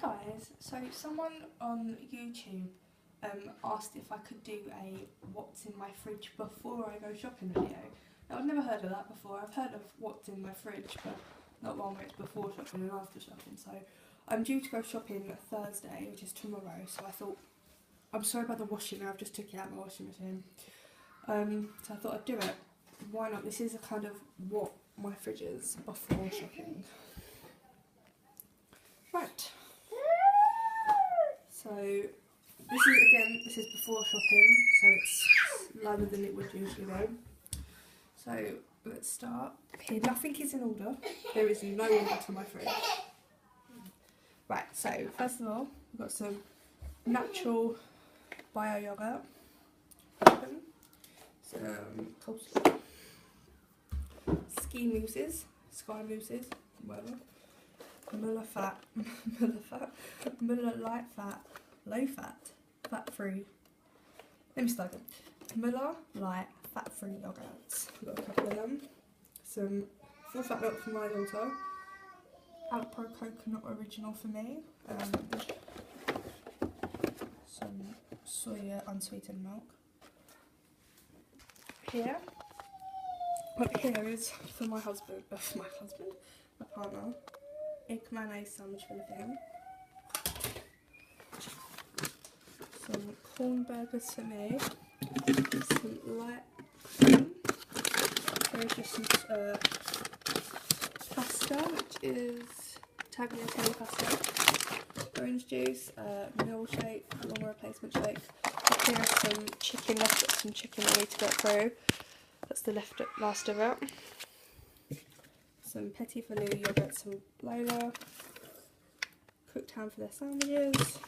guys, so someone on YouTube asked if I could do a what's in my fridge before I go shopping video. Now I've never heard of that before. I've heard of what's in my fridge, but not one where it's before shopping and after shopping. So I'm due to go shopping Thursday, which is tomorrow, so I thought, I'm sorry about the washing, I've just took it out of my washing machine. So I thought I'd do it. Why not? This is a kind of what my fridge is before shopping. Right. So this is before shopping, so it's lower than it would usually be. So let's start here. Nothing is in order. There is no order to my fridge. Right, so first of all, we've got some natural bio yogurt, some coleslaw, ski mousses, sky mousses, whatever, Muller light fat, low fat, fat free. Let me start again. Muller light fat free yogurts. We've got a couple of them. Some full fat milk for my daughter. Alpro coconut original for me. Some soya unsweetened milk. Up here is for my partner, egg mayonnaise sandwich for the thing. Some corn burgers for me. Some light cream. There's just some pasta, which is tagliatelle pasta. Orange juice, milkshake, long replacement shake. Up here is some chicken left, got some chicken I need to get through. That's the last of it. Some petit vanille yogurt, some Lola. Cooked ham for their sandwiches.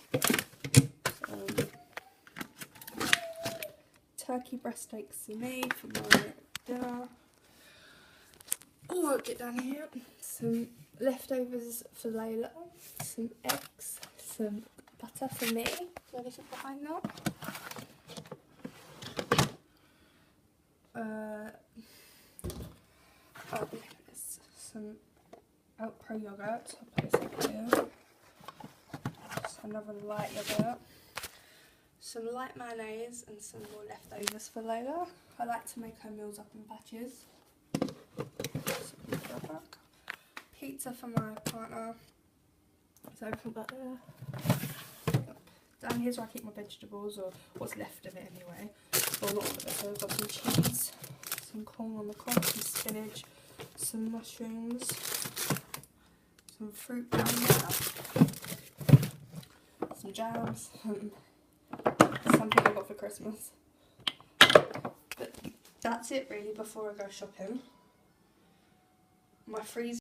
Turkey breast steaks for me for my dinner. Oh, I'll get down here. Some leftovers for Layla. Some eggs. Some butter for me. Do anything behind that? Some Alpro yogurt. I'll place it here. Just another light yogurt. Some light mayonnaise and some more leftovers for Lola. I like to make her meals up in batches. Pizza for my partner. So everything back there. Down here's where I keep my vegetables, or what's left of it anyway. Well, not all of it. So I've got some cheese, some corn on the cob, some spinach, some mushrooms, some fruit down there, some jams, something I got for Christmas. But that's it really before I go shopping. My freezer